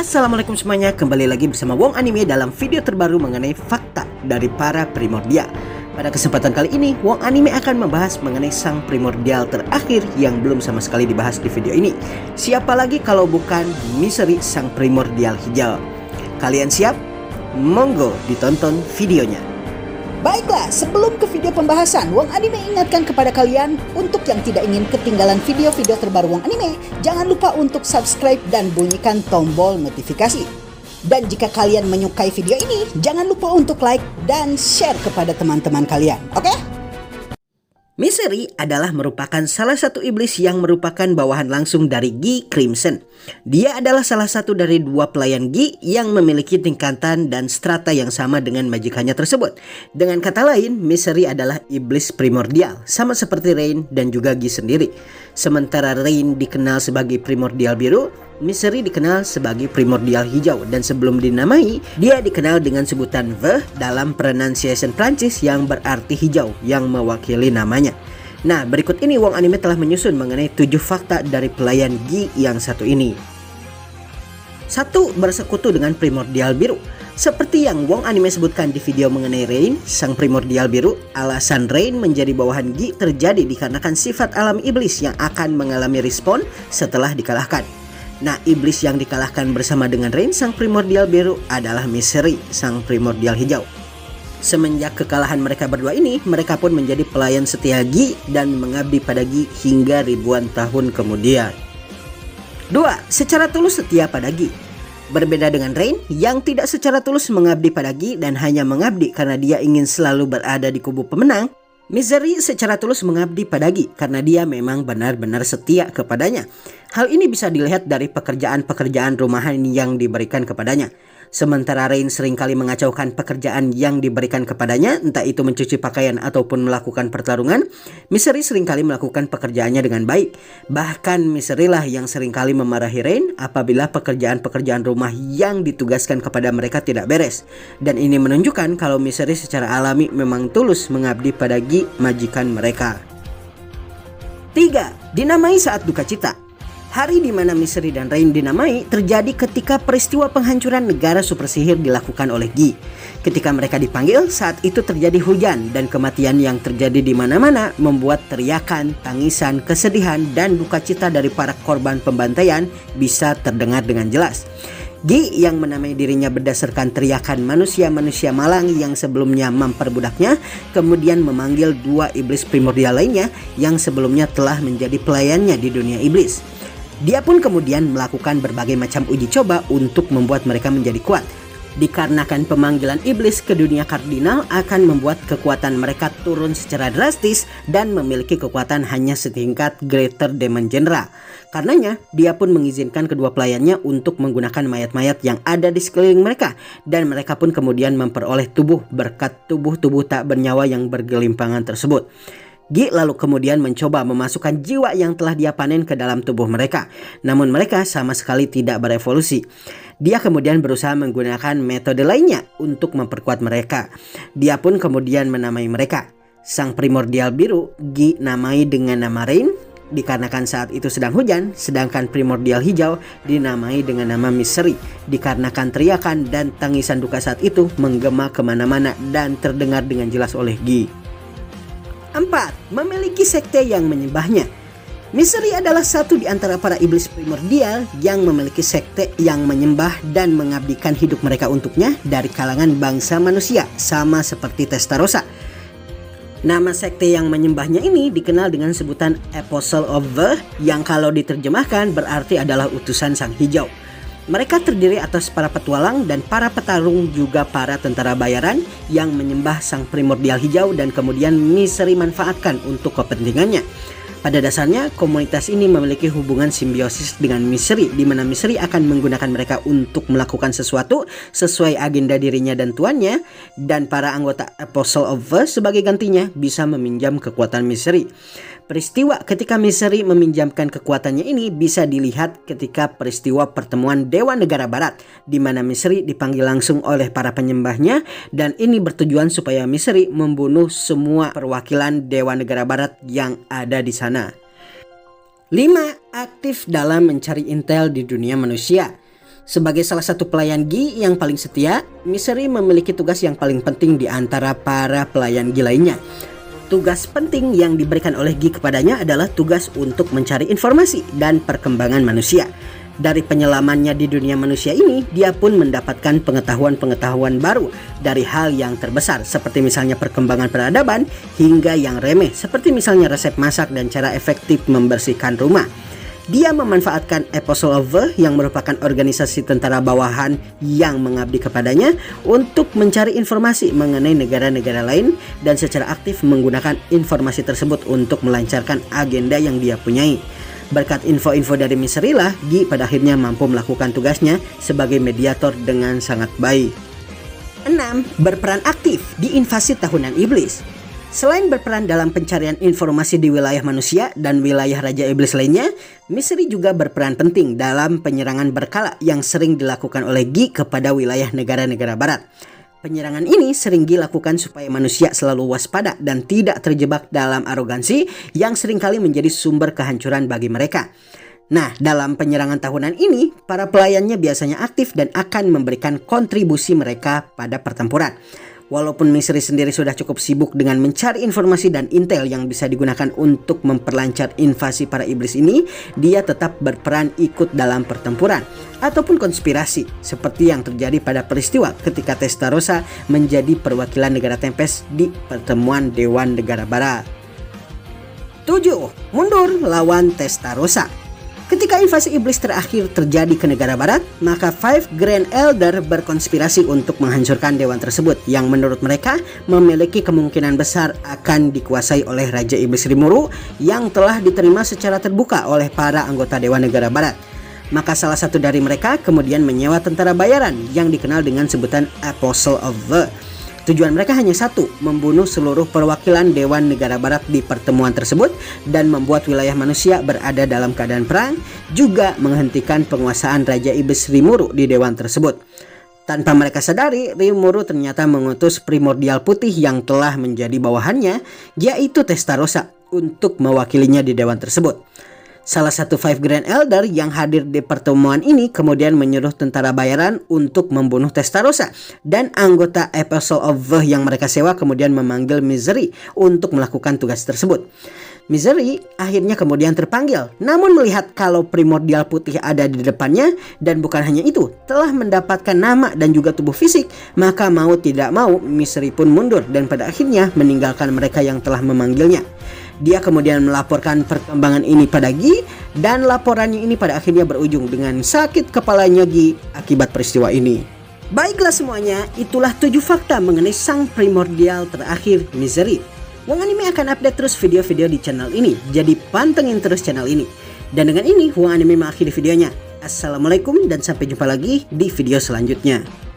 Assalamualaikum semuanya, kembali lagi bersama Wong Anime dalam video terbaru mengenai fakta dari para primordial. Pada kesempatan kali ini, Wong Anime akan membahas mengenai sang primordial terakhir yang belum sama sekali dibahas di video ini. Siapa lagi kalau bukan Misery, sang primordial hijau. Kalian siap? Monggo ditonton videonya. Baiklah, sebelum ke video pembahasan, Wong Anime ingatkan kepada kalian untuk yang tidak ingin ketinggalan video-video terbaru Wong Anime, jangan lupa untuk subscribe dan bunyikan tombol notifikasi. Dan jika kalian menyukai video ini, jangan lupa untuk like dan share kepada teman-teman kalian, oke? Misery adalah merupakan salah satu iblis yang merupakan bawahan langsung dari Gi Crimson. Dia adalah salah satu dari dua pelayan Gi yang memiliki tingkatan dan strata yang sama dengan majikannya tersebut. Dengan kata lain, Misery adalah iblis primordial, sama seperti Rain dan juga Gi sendiri. Sementara Rain dikenal sebagai primordial biru, Misery dikenal sebagai primordial hijau, dan sebelum dinamai, dia dikenal dengan sebutan Vert dalam pronunciation Prancis yang berarti hijau yang mewakili namanya. Nah, berikut ini Wong Anime telah menyusun mengenai 7 fakta dari pelayan Gi yang satu ini. 1. Bersekutu dengan primordial biru. Seperti yang Wong Anime sebutkan di video mengenai Rain, sang primordial biru, alasan Rain menjadi bawahan Gi terjadi dikarenakan sifat alam iblis yang akan mengalami respon setelah dikalahkan. Nah, iblis yang dikalahkan bersama dengan Rain, sang primordial biru, adalah Misery, sang primordial hijau. Semenjak kekalahan mereka berdua ini, mereka pun menjadi pelayan setia Gi dan mengabdi pada Gi hingga ribuan tahun kemudian. 2. Secara tulus setia pada Gi. Berbeda dengan Rain yang tidak secara tulus mengabdi pada Gi dan hanya mengabdi karena dia ingin selalu berada di kubu pemenang, Misery secara tulus mengabdi pada Gi karena dia memang benar-benar setia kepadanya. Hal ini bisa dilihat dari pekerjaan-pekerjaan rumahan yang diberikan kepadanya. Sementara Rain seringkali mengacaukan pekerjaan yang diberikan kepadanya, entah itu mencuci pakaian ataupun melakukan pertarungan, Misery seringkali melakukan pekerjaannya dengan baik. Bahkan Misery lah yang seringkali memarahi Rain apabila pekerjaan-pekerjaan rumah yang ditugaskan kepada mereka tidak beres. Dan ini menunjukkan kalau Misery secara alami memang tulus mengabdi pada Gi, majikan mereka. 3. Dinamai saat duka cita. Hari di mana Misery dan Rain dinamai terjadi ketika peristiwa penghancuran negara super sihir dilakukan oleh Gi. Ketika mereka dipanggil, saat itu terjadi hujan dan kematian yang terjadi di mana-mana membuat teriakan, tangisan, kesedihan, dan duka cita dari para korban pembantaian bisa terdengar dengan jelas. Gi yang menamai dirinya berdasarkan teriakan manusia-manusia malang yang sebelumnya memperbudaknya, kemudian memanggil dua iblis primordial lainnya yang sebelumnya telah menjadi pelayannya di dunia iblis. Dia pun kemudian melakukan berbagai macam uji coba untuk membuat mereka menjadi kuat. Dikarenakan pemanggilan iblis ke dunia kardinal akan membuat kekuatan mereka turun secara drastis dan memiliki kekuatan hanya setingkat Greater Demon General. Karenanya, dia pun mengizinkan kedua pelayannya untuk menggunakan mayat-mayat yang ada di sekeliling mereka, dan mereka pun kemudian memperoleh tubuh berkat tubuh-tubuh tak bernyawa yang bergelimpangan tersebut. Gi lalu kemudian mencoba memasukkan jiwa yang telah dia panen ke dalam tubuh mereka. Namun mereka sama sekali tidak berevolusi. Dia kemudian berusaha menggunakan metode lainnya untuk memperkuat mereka. Dia pun kemudian menamai mereka. Sang primordial biru Gi namai dengan nama Rain dikarenakan saat itu sedang hujan, sedangkan primordial hijau dinamai dengan nama Misery dikarenakan teriakan dan tangisan duka saat itu menggema kemana-mana dan terdengar dengan jelas oleh Gi. 4. Memiliki sekte yang menyembahnya. Misery adalah satu di antara para iblis primordial yang memiliki sekte yang menyembah dan mengabdikan hidup mereka untuknya dari kalangan bangsa manusia, sama seperti Testarossa. Nama sekte yang menyembahnya ini dikenal dengan sebutan Apostle of Vert yang kalau diterjemahkan berarti adalah utusan sang hijau. Mereka terdiri atas para petualang dan para petarung juga para tentara bayaran yang menyembah sang primordial hijau dan kemudian Misery manfaatkan untuk kepentingannya. Pada dasarnya, komunitas ini memiliki hubungan simbiosis dengan Misery, di mana Misery akan menggunakan mereka untuk melakukan sesuatu sesuai agenda dirinya dan tuannya, dan para anggota Apostle of Vert sebagai gantinya bisa meminjam kekuatan Misery. Peristiwa ketika Misery meminjamkan kekuatannya ini bisa dilihat ketika peristiwa pertemuan Dewa Negara Barat, di mana Misery dipanggil langsung oleh para penyembahnya, dan ini bertujuan supaya Misery membunuh semua perwakilan Dewa Negara Barat yang ada di sana. 5. Aktif dalam mencari intel di dunia manusia. Sebagai salah satu pelayan Gi yang paling setia, Misery memiliki tugas yang paling penting di antara para pelayan Gi lainnya. Tugas penting yang diberikan oleh Gi kepadanya adalah tugas untuk mencari informasi dan perkembangan manusia. Dari penyelamannya di dunia manusia ini, dia pun mendapatkan pengetahuan-pengetahuan baru dari hal yang terbesar, seperti misalnya perkembangan peradaban, hingga yang remeh, seperti misalnya resep masak dan cara efektif membersihkan rumah. Dia memanfaatkan Apostle of the yang merupakan organisasi tentara bawahan yang mengabdi kepadanya untuk mencari informasi mengenai negara-negara lain dan secara aktif menggunakan informasi tersebut untuk melancarkan agenda yang dia punyai. Berkat info-info dari Misery lah, Gi pada akhirnya mampu melakukan tugasnya sebagai mediator dengan sangat baik. 6. Berperan aktif di invasi tahunan iblis. Selain berperan dalam pencarian informasi di wilayah manusia dan wilayah Raja Iblis lainnya, Misery juga berperan penting dalam penyerangan berkala yang sering dilakukan oleh Gi kepada wilayah negara-negara barat. Penyerangan ini sering dilakukan supaya manusia selalu waspada dan tidak terjebak dalam arogansi yang seringkali menjadi sumber kehancuran bagi mereka. Nah, dalam penyerangan tahunan ini, para pelayannya biasanya aktif dan akan memberikan kontribusi mereka pada pertempuran. Walaupun Misery sendiri sudah cukup sibuk dengan mencari informasi dan intel yang bisa digunakan untuk memperlancar invasi para iblis ini, dia tetap berperan ikut dalam pertempuran ataupun konspirasi, seperti yang terjadi pada peristiwa ketika Testarossa menjadi perwakilan negara Tempest di pertemuan Dewan Negara Barat. 7. Mundur lawan Testarossa. Ketika invasi iblis terakhir terjadi ke negara barat, maka Five Grand Elder berkonspirasi untuk menghancurkan dewan tersebut yang menurut mereka memiliki kemungkinan besar akan dikuasai oleh Raja Iblis Rimuru yang telah diterima secara terbuka oleh para anggota Dewan Negara Barat. Maka salah satu dari mereka kemudian menyewa tentara bayaran yang dikenal dengan sebutan Apostle of the. Tujuan mereka hanya satu, membunuh seluruh perwakilan Dewan Negara Barat di pertemuan tersebut dan membuat wilayah manusia berada dalam keadaan perang, juga menghentikan penguasaan Raja Iblis Rimuru di Dewan tersebut. Tanpa mereka sadari, Rimuru ternyata mengutus Primordial Putih yang telah menjadi bawahannya, yaitu Testarossa, untuk mewakilinya di Dewan tersebut. Salah satu Five Grand Elder yang hadir di pertemuan ini kemudian menyuruh tentara bayaran untuk membunuh Testarossa, dan anggota Apostle of the yang mereka sewa kemudian memanggil Misery untuk melakukan tugas tersebut. Misery akhirnya kemudian terpanggil, namun melihat kalau Primordial Putih ada di depannya dan bukan hanya itu, telah mendapatkan nama dan juga tubuh fisik, maka mau tidak mau Misery pun mundur dan pada akhirnya meninggalkan mereka yang telah memanggilnya. Dia kemudian melaporkan perkembangan ini pada Gi, dan laporannya ini pada akhirnya berujung dengan sakit kepalanya Gi akibat peristiwa ini. Baiklah semuanya, itulah 7 fakta mengenai sang primordial terakhir Misery. Wong Anime akan update terus video-video di channel ini, jadi pantengin terus channel ini. Dan dengan ini Wong Anime mengakhiri videonya. Assalamualaikum dan sampai jumpa lagi di video selanjutnya.